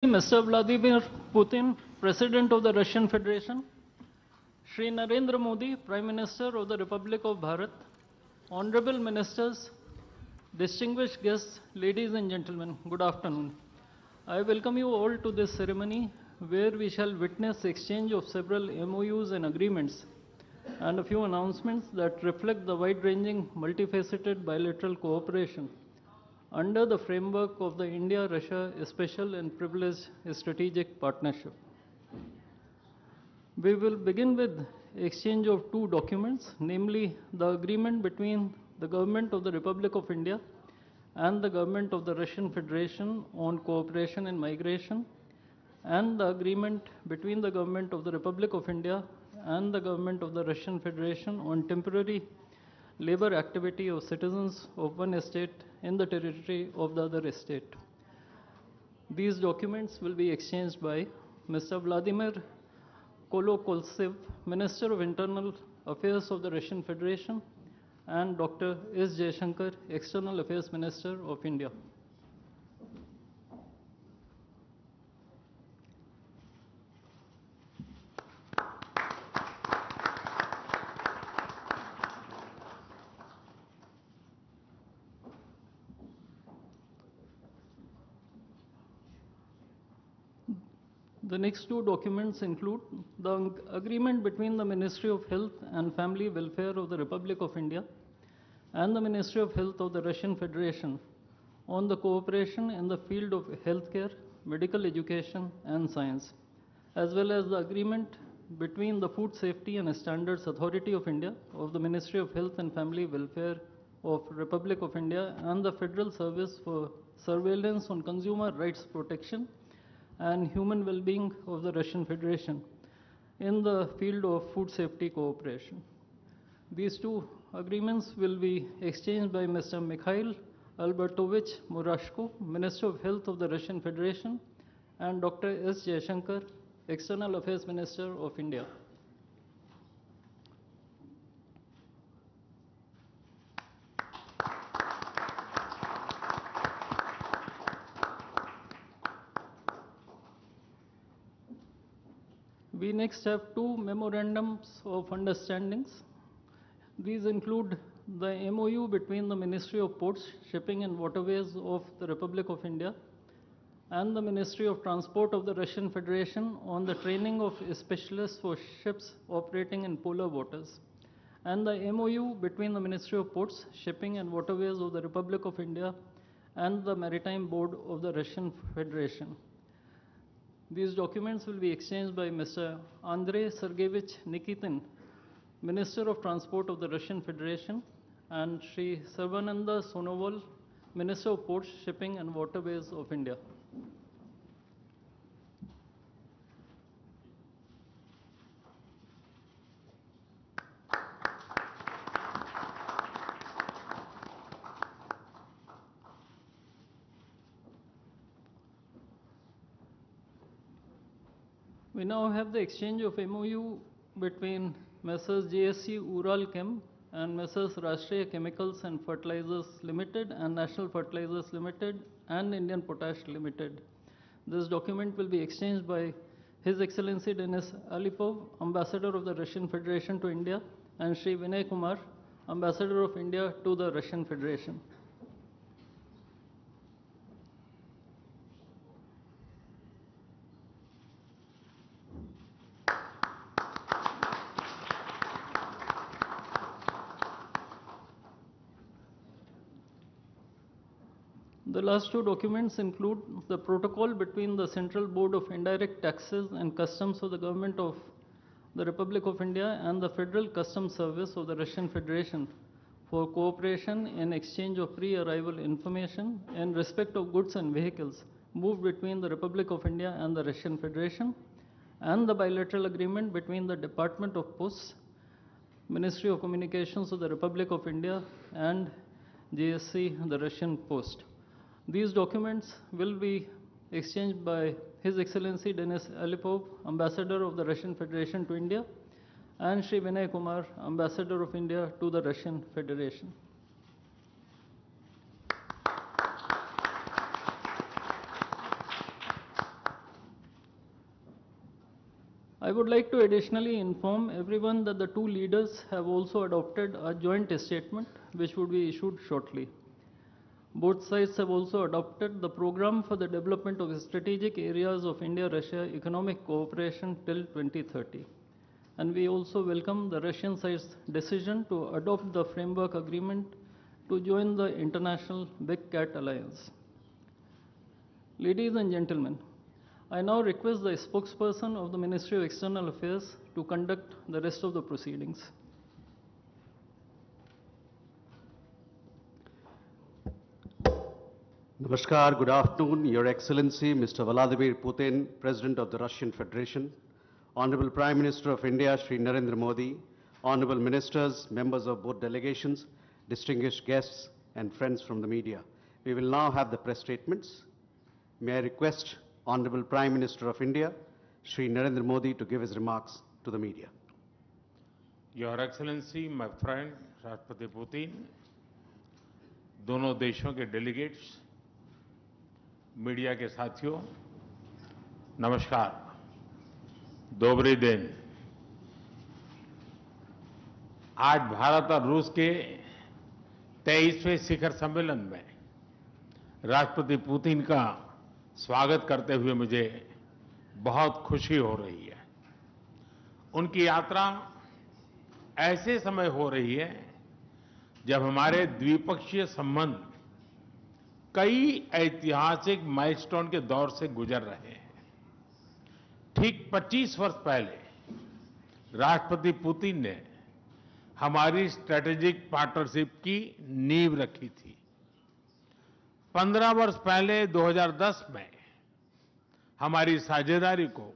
Mr. Vladimir Putin, President of the Russian Federation, Shri Narendra Modi, Prime Minister of the Republic of Bharat, Honorable Ministers, distinguished guests, ladies and gentlemen, good afternoon. I welcome you all to this ceremony where we shall witness exchange of several MOUs and agreements and a few announcements that reflect the wide-ranging, multifaceted bilateral cooperation under the framework of the India-Russia Special and Privileged Strategic Partnership. We will begin with exchange of two documents, namely the agreement between the Government of the Republic of India and the Government of the Russian Federation on cooperation in migration, and the agreement between the Government of the Republic of India and the Government of the Russian Federation on temporary labor activity of citizens of one state in the territory of the other state. These documents will be exchanged by Mr. Vladimir Kolokoltsev, Minister of Internal Affairs of the Russian Federation, and Dr. S. Jaishankar, External Affairs Minister of India. The next two documents include the agreement between the Ministry of Health and Family Welfare of the Republic of India and the Ministry of Health of the Russian Federation on the cooperation in the field of healthcare, medical education, and science, as well as the agreement between the Food Safety and Standards Authority of India of the Ministry of Health and Family Welfare of Republic of India and the Federal Service for Surveillance on Consumer Rights Protection and Human Well-being of the Russian Federation in the field of food safety cooperation. These two agreements will be exchanged by Mr. Mikhail Albertovich Murashko, Minister of Health of the Russian Federation, and Dr. S. Jaishankar, External Affairs Minister of India. We next have two memorandums of understandings. These include the MOU between the Ministry of Ports, Shipping and Waterways of the Republic of India and the Ministry of Transport of the Russian Federation on the training of specialists for ships operating in polar waters, and the MOU between the Ministry of Ports, Shipping and Waterways of the Republic of India and the Maritime Board of the Russian Federation. These documents will be exchanged by Mr. Andrei Sergeyevich Nikitin, Minister of Transport of the Russian Federation, and Sri Sarvananda Sonoval, Minister of Ports, Shipping and Waterways of India. We now have the exchange of MOU between Messrs. JSC Ural Chem and Messrs. Rashtriya Chemicals and Fertilizers Limited and National Fertilizers Limited and Indian Potash Limited. This document will be exchanged by His Excellency Denis Alipov, Ambassador of the Russian Federation to India, and Shri Vinay Kumar, Ambassador of India to the Russian Federation. The last two documents include the protocol between the Central Board of Indirect Taxes and Customs of the Government of the Republic of India and the Federal Customs Service of the Russian Federation for cooperation in exchange of pre-arrival information in respect of goods and vehicles moved between the Republic of India and the Russian Federation, and the bilateral agreement between the Department of Posts, Ministry of Communications of the Republic of India, and JSC, the Russian Post. These documents will be exchanged by His Excellency Denis Alipov, Ambassador of the Russian Federation to India, and Shri Vinay Kumar, Ambassador of India to the Russian Federation. I would like to additionally inform everyone that the two leaders have also adopted a joint statement which would be issued shortly. Both sides have also adopted the program for the development of strategic areas of India-Russia economic cooperation till 2030. And we also welcome the Russian side's decision to adopt the framework agreement to join the international Big Cat Alliance. Ladies and gentlemen, I now request the spokesperson of the Ministry of External Affairs to conduct the rest of the proceedings. Namaskar, good afternoon, Your Excellency, Mr. Vladimir Putin, President of the Russian Federation, Honorable Prime Minister of India, Shri Narendra Modi, Honorable Ministers, members of both delegations, distinguished guests, and friends from the media. We will now have the press statements. May I request Honorable Prime Minister of India, Shri Narendra Modi, to give his remarks to the media. Your Excellency, my friend, Rashtrapati Putin, दोनों देशों के delegates, media के साथियों, नमस्कार, दोबरी दिन। आज भारत और रूस के 23वें शिखर सम्मेलन में राष्ट्रपति पुतिन का स्वागत करते हुए मुझे बहुत खुशी हो रही है। उनकी यात्रा ऐसे समय हो रही है जब हमारे द्विपक्षीय संबंध कई ऐतिहासिक माइलस्टोन के दौर से गुजर रहे हैं। ठीक 25 वर्ष पहले राष्ट्रपति पुतिन ने हमारी स्ट्रेटेजिक पार्टनरशिप की नींव रखी थी। 15 वर्ष पहले 2010 में हमारी साझेदारी को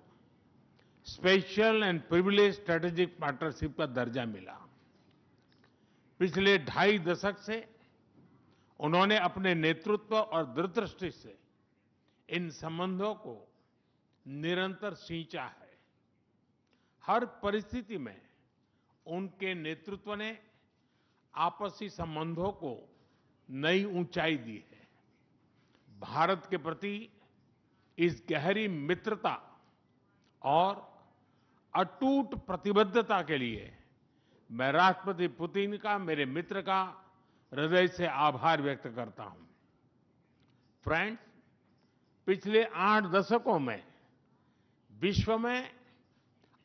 special and privilege strategic partnership का दर्जा मिला। पिछले 2.5 दशक से उन्होंने अपने नेतृत्व और दूरदृष्टि से इन संबंधों को निरंतर सींचा है। हर परिस्थिति में उनके नेतृत्व ने आपसी संबंधों को नई ऊंचाई दी है। भारत के प्रति इस गहरी मित्रता और अटूट प्रतिबद्धता के लिए मैं राष्ट्रपति पुतिन का, मेरे मित्र का हृदय से आभार व्यक्त करता हूं। फ्रेंड्स, पिछले 8 दशकों में विश्व में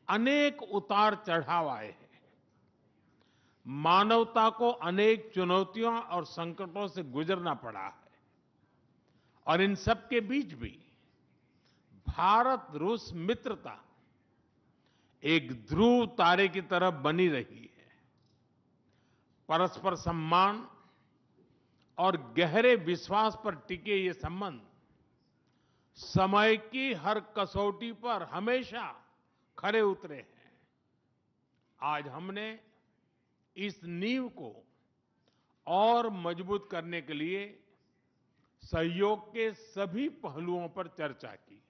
अनेक उतार चढ़ाव आए हैं। मानवता को अनेक चुनौतियों और संकटों से गुजरना पड़ा है और इन सब के बीच भी भारत रूस मित्रता एक ध्रुव तारे की तरह बनी रही है। परस्पर सम्मान और गहरे विश्वास पर टिके ये संबंध समय की हर कसौटी पर हमेशा खरे उतरे हैं। आज हमने इस नींव को और मजबूत करने के लिए सहयोग के सभी पहलुओं पर चर्चा की।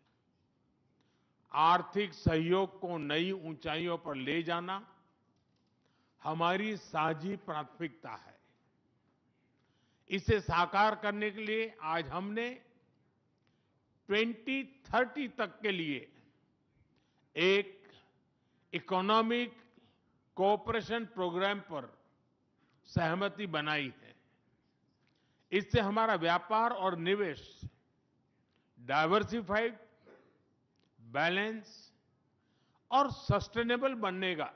आर्थिक सहयोग को नई ऊंचाइयों पर ले जाना हमारी साझी प्राथमिकता है। इसे साकार करने के लिए आज हमने 2030 तक के लिए एक इकोनॉमिक कोऑपरेशन प्रोग्राम पर सहमति बनाई है। इससे हमारा व्यापार और निवेश डाइवर्सिफाइड, बैलेंस और सस्टेनेबल बनेगा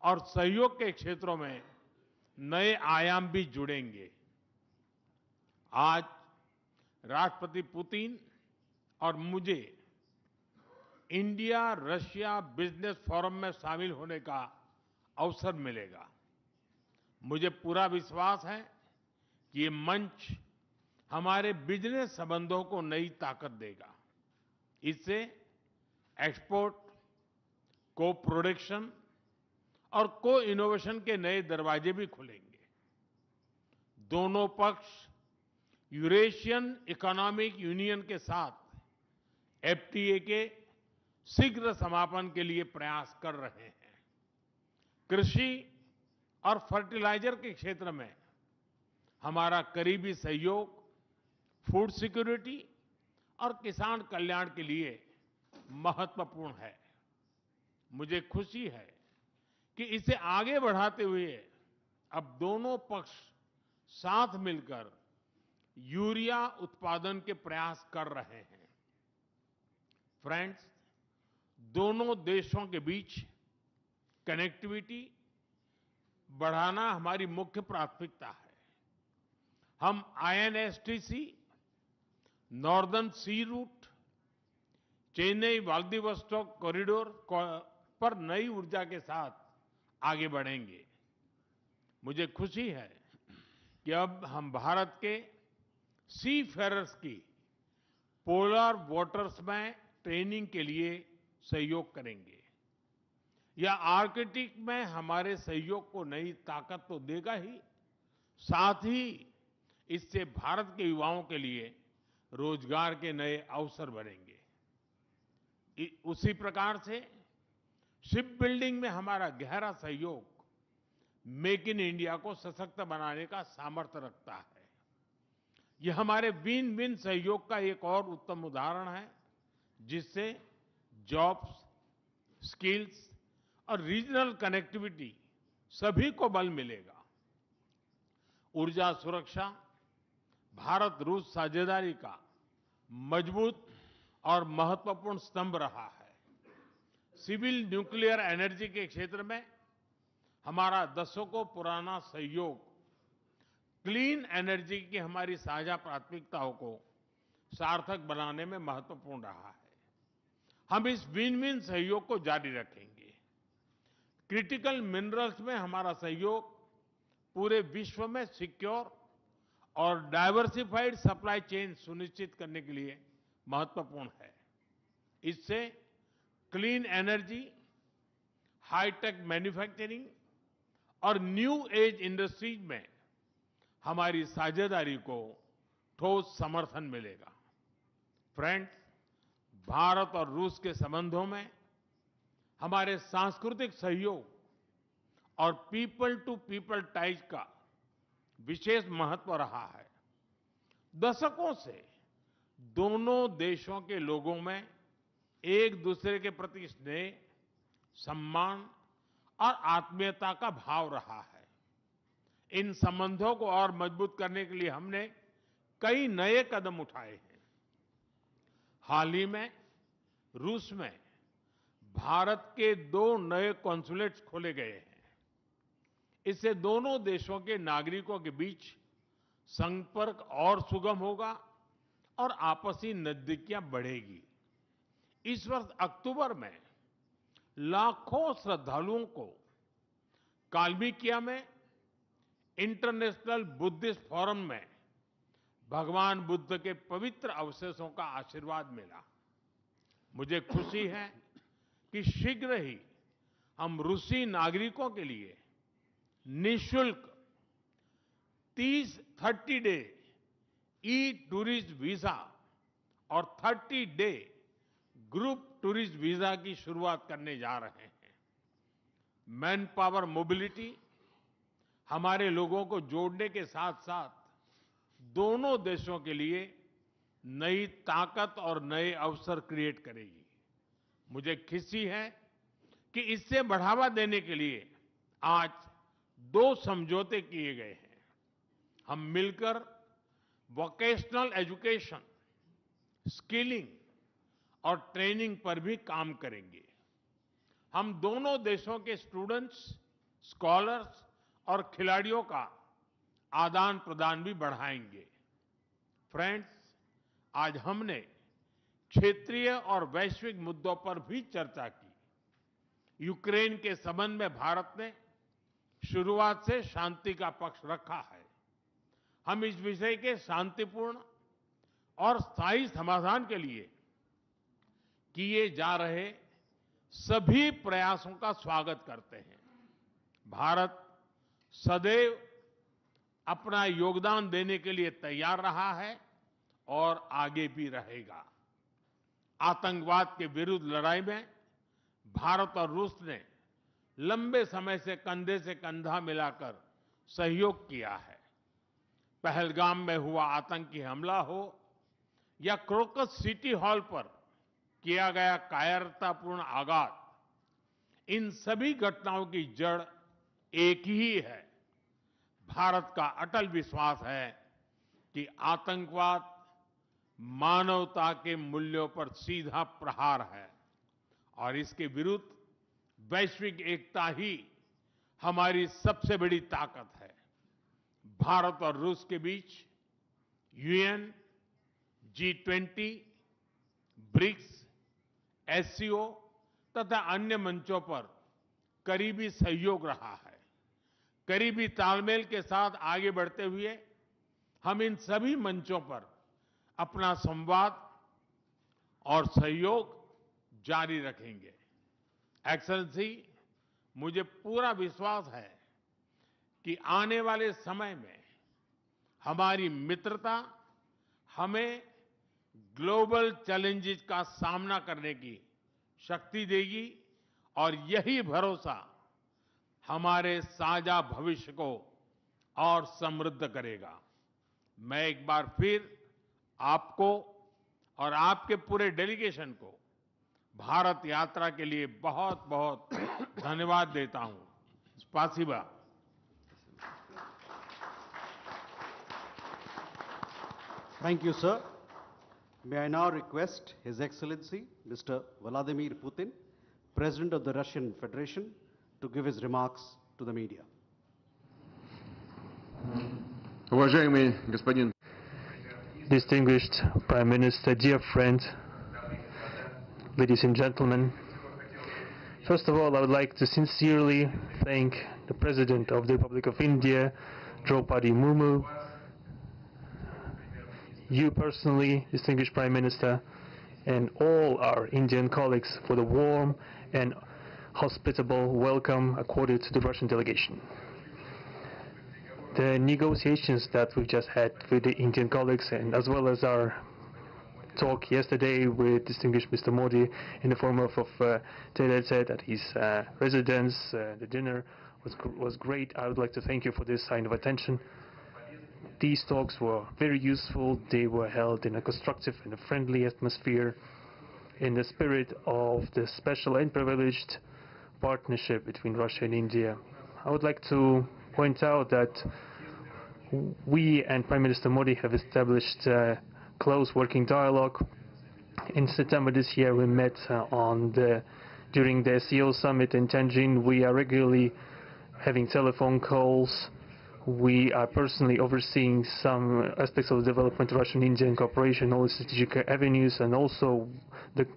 और सहयोग के क्षेत्रों में नए आयाम भी जुड़ेंगे। आज राष्ट्रपति पुतिन और मुझे इंडिया रशिया बिजनेस फोरम में शामिल होने का अवसर मिलेगा। मुझे पूरा विश्वास है कि ये मंच हमारे बिजनेस संबंधों को नई ताकत देगा। इससे एक्सपोर्ट, को प्रोडक्शन और को इनोवेशन के नए दरवाजे भी खुलेंगे। दोनों पक्ष यूरेशियन इकोनॉमिक यूनियन के साथ एफटीए के शीघ्र समापन के लिए प्रयास कर रहे हैं। कृषि और फर्टिलाइजर के क्षेत्र में हमारा करीबी सहयोग फूड सिक्योरिटी और किसान कल्याण के लिए महत्वपूर्ण है। मुझे खुशी है कि इसे आगे बढ़ाते हुए अब दोनों पक्ष साथ मिलकर यूरिया उत्पादन के प्रयास कर रहे हैं। फ्रेंड्स, दोनों देशों के बीच कनेक्टिविटी बढ़ाना हमारी मुख्य प्राथमिकता है। हम आईएनएसटीसी, नॉर्दर्न सी रूट, चेन्नई व्लादिवोस्टोक कॉरिडोर पर नई ऊर्जा के साथ आगे बढ़ेंगे। मुझे खुशी है कि अब हम भारत के सी फेरर्स की पोलर वाटर्स में ट्रेनिंग के लिए सहयोग करेंगे। यह आर्कटिक में हमारे सहयोग को नई ताकत तो देगा ही, साथ ही इससे भारत के युवाओं के लिए रोजगार के नए अवसर बनेंगे। उसी प्रकार से शिप बिल्डिंग में हमारा गहरा सहयोग मेक इन इंडिया को सशक्त बनाने का सामर्थ्य रखता है। यह हमारे विन विन सहयोग का एक और उत्तम उदाहरण है, जिससे जॉब्स, स्किल्स और रीजनल कनेक्टिविटी सभी को बल मिलेगा। ऊर्जा सुरक्षा भारत रूस साझेदारी का मजबूत और महत्वपूर्ण स्तंभ रहा है। सिविल न्यूक्लियर एनर्जी के क्षेत्र में हमारा दशकों पुराना सहयोग क्लीन एनर्जी की हमारी साझा प्राथमिकताओं को सार्थक बनाने में महत्वपूर्ण रहा है। हम इस विन विन सहयोग को जारी रखेंगे। क्रिटिकल मिनरल्स में हमारा सहयोग पूरे विश्व में सिक्योर और डाइवर्सिफाइड सप्लाई चेन सुनिश्चित करने के लिए महत्वपूर्ण है। इससे क्लीन एनर्जी, हाईटेक मैन्युफैक्चरिंग और न्यू एज इंडस्ट्रीज में हमारी साझेदारी को ठोस समर्थन मिलेगा। फ्रेंड्स, भारत और रूस के संबंधों में हमारे सांस्कृतिक सहयोग और पीपल टू पीपल टाइज का विशेष महत्व रहा है। दशकों से दोनों देशों के लोगों में एक दूसरे के प्रति स्नेह, सम्मान और आत्मीयता का भाव रहा है। इन संबंधों को और मजबूत करने के लिए हमने कई नए कदम उठाए हैं। हाल ही में रूस में भारत के 2 नए कॉन्सुलेट्स खोले गए हैं। इससे दोनों देशों के नागरिकों के बीच संपर्क और सुगम होगा और आपसी नजदीकियां बढ़ेगी। इस वर्ष अक्टूबर में लाखों श्रद्धालुओं को काल्मिकिया में इंटरनेशनल बुद्धिस्ट फोरम में भगवान बुद्ध के पवित्र अवशेषों का आशीर्वाद मिला। मुझे खुशी है कि शीघ्र ही हम रूसी नागरिकों के लिए निःशुल्क 30 डे ई टूरिस्ट वीजा और 30 डे ग्रुप टूरिस्ट वीजा की शुरुआत करने जा रहे हैं। मैन पावर मोबिलिटी हमारे लोगों को जोड़ने के साथ साथ दोनों देशों के लिए नई ताकत और नए अवसर क्रिएट करेगी। मुझे खुशी है कि इससे बढ़ावा देने के लिए आज 2 समझौते किए गए हैं। हम मिलकर वोकेशनल एजुकेशन, स्किलिंग और ट्रेनिंग पर भी काम करेंगे। हम दोनों देशों के स्टूडेंट्स, स्कॉलर्स और खिलाड़ियों का आदान प्रदान भी बढ़ाएंगे। फ्रेंड्स, आज हमने क्षेत्रीय और वैश्विक मुद्दों पर भी चर्चा की। यूक्रेन के संबंध में भारत ने शुरुआत से शांति का पक्ष रखा है। हम इस विषय के शांतिपूर्ण और स्थायी समाधान के लिए किए जा रहे सभी प्रयासों का स्वागत करते हैं। भारत सदैव अपना योगदान देने के लिए तैयार रहा है और आगे भी रहेगा। आतंकवाद के विरुद्ध लड़ाई में भारत और रूस ने लंबे समय से कंधा मिलाकर सहयोग किया है। पहलगाम में हुआ आतंकी हमला हो या क्रोकस सिटी हॉल पर किया गया कायरतापूर्ण आघात, इन सभी घटनाओं की जड़ एक ही है। भारत का अटल विश्वास है कि आतंकवाद मानवता के मूल्यों पर सीधा प्रहार है और इसके विरुद्ध वैश्विक एकता ही हमारी सबसे बड़ी ताकत है। भारत और रूस के बीच यूएन, G20, ब्रिक्स, एससीओ तथा अन्य मंचों पर करीबी सहयोग रहा है। करीबी तालमेल के साथ आगे बढ़ते हुए हम इन सभी मंचों पर अपना संवाद और सहयोग जारी रखेंगे। एक्सेलेंसी, मुझे पूरा विश्वास है कि आने वाले समय में हमारी मित्रता हमें ग्लोबल चैलेंजेस का सामना करने की शक्ति देगी और यही भरोसा हमारे साझा भविष्य को और समृद्ध करेगा। मैं एक बार फिर आपको और आपके पूरे डेलीगेशन को भारत यात्रा के लिए बहुत बहुत धन्यवाद देता हूं। स्पासिबा। Thank you, sir. May I now request His Excellency, Mr. Vladimir Putin, President of the Russian Federation, to give his remarks to the media. Уважаемый господин Distinguished Prime Minister, dear friend, ladies and gentlemen, first of all, I would like to sincerely thank the President of the Republic of India, Draupadi Murmu, you personally, distinguished Prime Minister, and all our Indian colleagues for the warm and hospitable welcome accorded to the Russian delegation. The negotiations that we've just had with the Indian colleagues, and as well as our talk yesterday with distinguished Mr. Modi in the form of tete-a-tete at his residence, the dinner was great. I would like to thank you for this sign of attention. These talks were very useful. They were held in a constructive and a friendly atmosphere in the spirit of the special and privileged partnership between Russia and India. I would like to point out that we and Prime Minister Modi have established close working dialogue. In September this year, we met during the SEO summit in Tianjin. We are regularly having telephone calls. We are personally overseeing some aspects of the development of Russian-Indian cooperation, all the strategic avenues, and also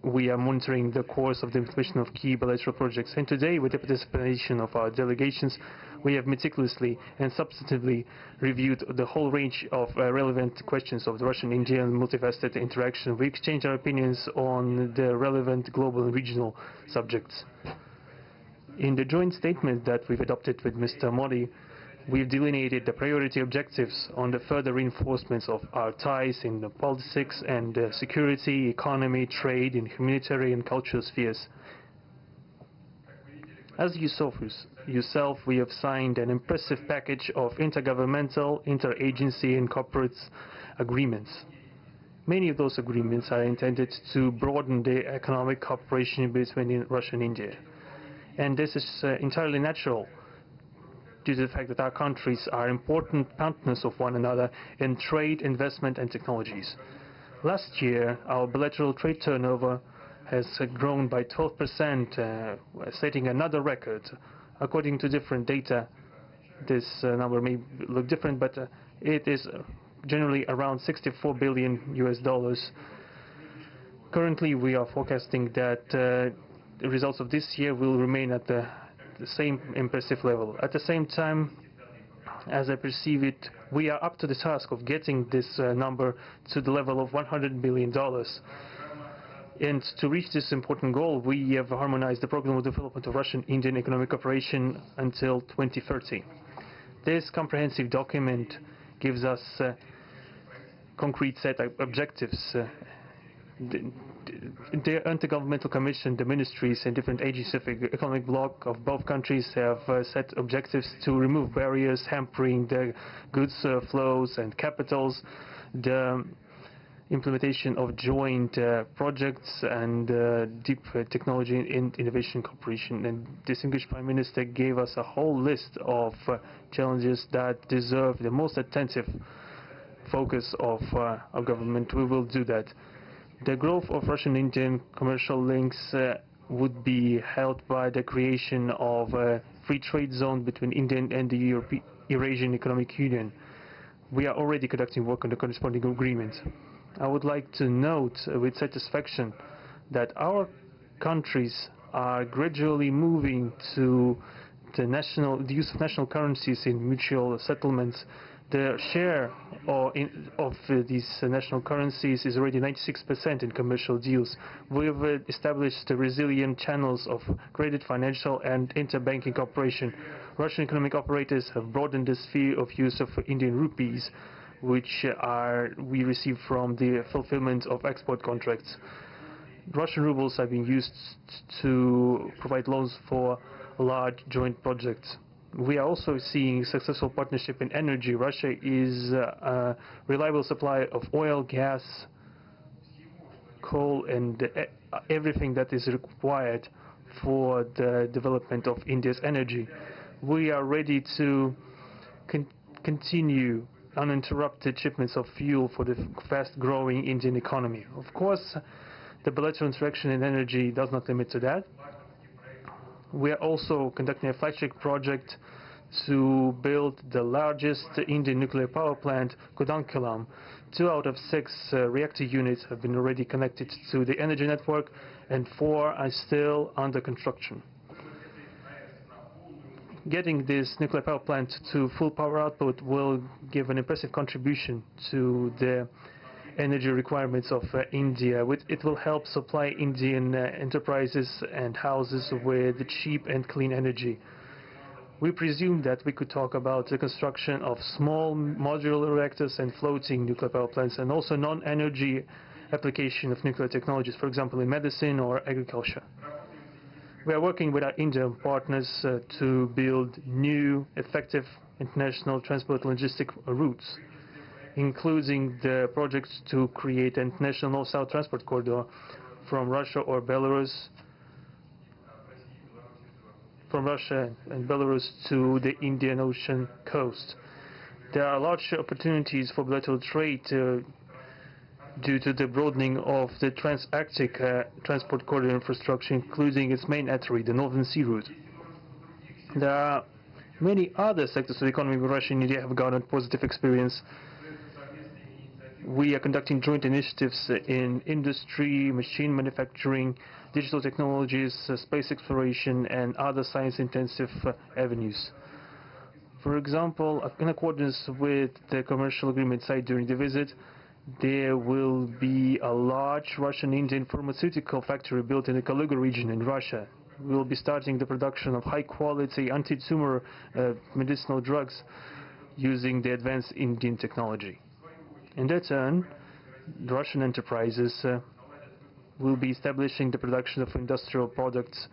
we are monitoring the course of the implementation of key bilateral projects. And today, with the participation of our delegations, we have meticulously and substantively reviewed the whole range of relevant questions of the Russian-Indian multifaceted interaction. We exchange our opinions on the relevant global and regional subjects. In the joint statement that we've adopted with Mr. Modi, we've delineated the priority objectives on the further reinforcements of our ties in the politics and security, economy, trade, in humanitarian and cultural spheres. As you saw for yourself, we have signed an impressive package of intergovernmental, interagency and corporate agreements. Many of those agreements are intended to broaden the economic cooperation between Russia and India. And this is entirely natural, due to the fact that our countries are important partners of one another in trade, investment and technologies. Last year, our bilateral trade turnover has grown by 12%, setting another record. According to different data, this number may look different, but it is generally around $64 billion US. Currently, we are forecasting that the results of this year will remain at the same impressive level. At the same time, as I perceive it, we are up to the task of getting this number to the level of $100 billion. And to reach this important goal, we have harmonized the program of development of Russian-Indian economic cooperation until 2030. This comprehensive document gives us a concrete set of objectives. The Intergovernmental Commission, the ministries and different agencies of the economic bloc of both countries have set objectives to remove barriers hampering the goods flows and capitals. The implementation of joint projects and deep technology and innovation cooperation. And distinguished Prime Minister gave us a whole list of challenges that deserve the most attentive focus of our government. We will do that. The growth of Russian-Indian commercial links would be helped by the creation of a free trade zone between India and the Eurasian Economic Union. We are already conducting work on the corresponding agreement. I would like to note with satisfaction that our countries are gradually moving to the use of national currencies in mutual settlements. The share of these national currencies is already 96% in commercial deals. We have established resilient channels of credit, financial and interbanking cooperation. Russian economic operators have broadened the sphere of use of Indian rupees, which we receive from the fulfillment of export contracts. Russian rubles have been used to provide loans for large joint projects. We are also seeing successful partnership in energy. Russia is a reliable supplier of oil, gas, coal and everything that is required for the development of India's energy. We are ready to continue uninterrupted shipments of fuel for the fast-growing Indian economy. Of course, the bilateral interaction in energy does not limit to that. We are also conducting a flagship project to build the largest Indian nuclear power plant, Kudankulam. 2 out of 6 reactor units have been already connected to the energy network and 4 are still under construction. Getting this nuclear power plant to full power output will give an impressive contribution to the energy requirements of India. It will help supply Indian enterprises and houses with cheap and clean energy. We presume that we could talk about the construction of small modular reactors and floating nuclear power plants, and also non-energy application of nuclear technologies, for example in medicine or agriculture. We are working with our Indian partners to build new, effective international transport logistic routes, including the projects to create an international north-south transport corridor from Russia and Belarus to the Indian Ocean coast. There are large opportunities for bilateral trade due to the broadening of the Trans-Arctic transport corridor infrastructure, including its main artery, the Northern Sea Route. There are many other sectors of the economy where Russia and India have garnered positive experience. We are conducting joint initiatives in industry, machine manufacturing, digital technologies, space exploration, and other science-intensive avenues. For example, in accordance with the commercial agreement signed during the visit, there will be a large Russian-Indian pharmaceutical factory built in the Kaluga region in Russia. We will be starting the production of high-quality anti-tumor medicinal drugs using the advanced Indian technology. In their turn, the Russian enterprises will be establishing the production of industrial products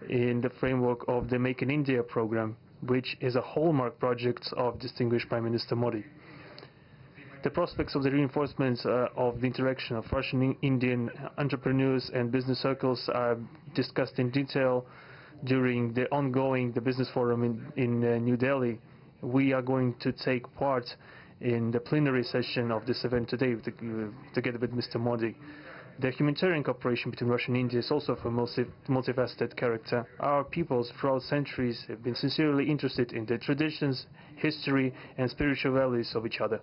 in the framework of the Make in India program, which is a hallmark project of distinguished Prime Minister Modi. The prospects of the reinforcement of the interaction of Russian-Indian entrepreneurs and business circles are discussed in detail during the ongoing Business Forum in New Delhi. We are going to take part in the plenary session of this event today together with Mr. Modi. The humanitarian cooperation between Russia and India is also of a multifaceted character. Our peoples throughout centuries have been sincerely interested in the traditions, history and spiritual values of each other.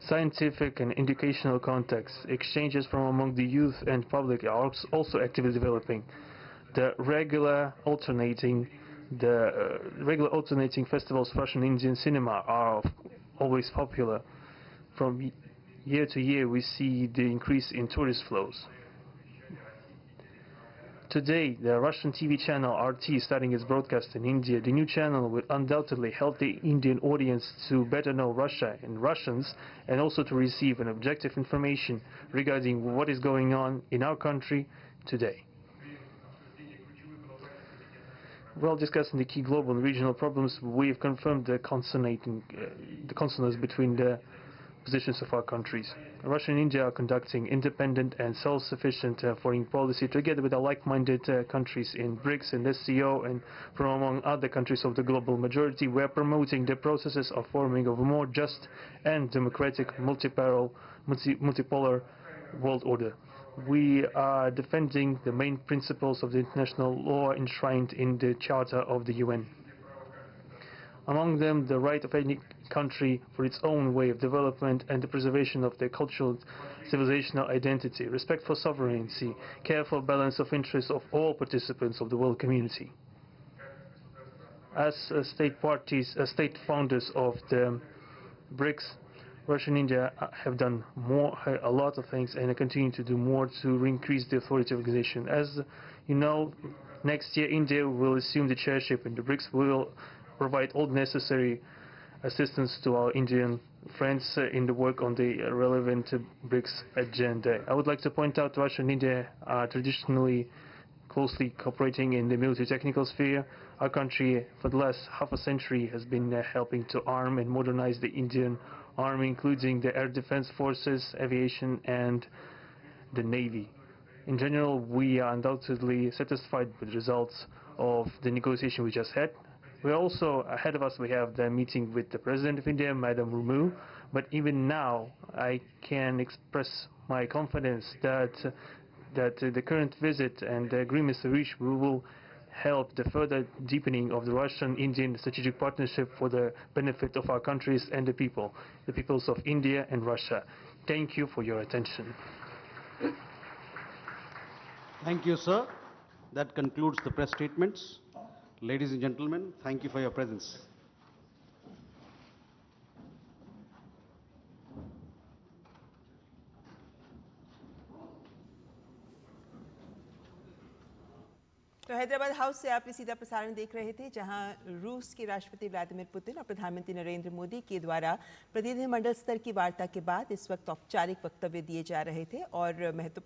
Scientific and educational contacts, exchanges from among the youth and public are also actively developing. The regular alternating festivals of Russian Indian cinema are always popular. From year to year we see the increase in tourist flows. Today, the Russian TV channel RT is starting its broadcast in India. The new channel will undoubtedly help the Indian audience to better know Russia and Russians, and also to receive an objective information regarding what is going on in our country today. While discussing the key global and regional problems, we have confirmed the consonance between the positions of our countries. Russia and India are conducting independent and self-sufficient foreign policy together with our like-minded countries in BRICS and SCO, and from among other countries of the global majority. We are promoting the processes of forming of a more just and democratic multipolar world order. We are defending the main principles of the international law enshrined in the Charter of the UN. Among them, the right of any country for its own way of development and the preservation of their cultural civilizational identity, respect for sovereignty, careful balance of interests of all participants of the world community. As state founders of the BRICS, Russia and India have done a lot of things, and continue to do more to increase the authority of the organization. As you know, next year India will assume the chairship in the BRICS. We will provide all necessary assistance to our Indian friends in the work on the relevant BRICS agenda. I would like to point out Russia and India are traditionally closely cooperating in the military technical sphere. Our country, for the last half a century, has been helping to arm and modernize the Indian Army, including the air defense forces, aviation, and the Navy. In general, we are undoubtedly satisfied with the results of the negotiation we just had. We also, ahead of us, we have the meeting with the President of India, Madam Murmu. But even now, I can express my confidence that the current visit and the agreements reached will help the further deepening of the Russian-Indian strategic partnership for the benefit of our countries and the peoples of India and Russia. Thank you for your attention. Thank you, sir. That concludes the press statements. Ladies and gentlemen, thank you for your presence. तो Hyderabad house से आप सीधा प्रसारण देख रहे थे, जहां रूस के राष्ट्रपति व्लादिमीर पुतिन और प्रधानमंत्री नरेंद्र मोदी के द्वारा प्रतिनिधिमंडल स्तर की वार्ता के बाद इस वक्त औपचारिक वक्तव्य दिए जा रहे थे और महत्वपूर्ण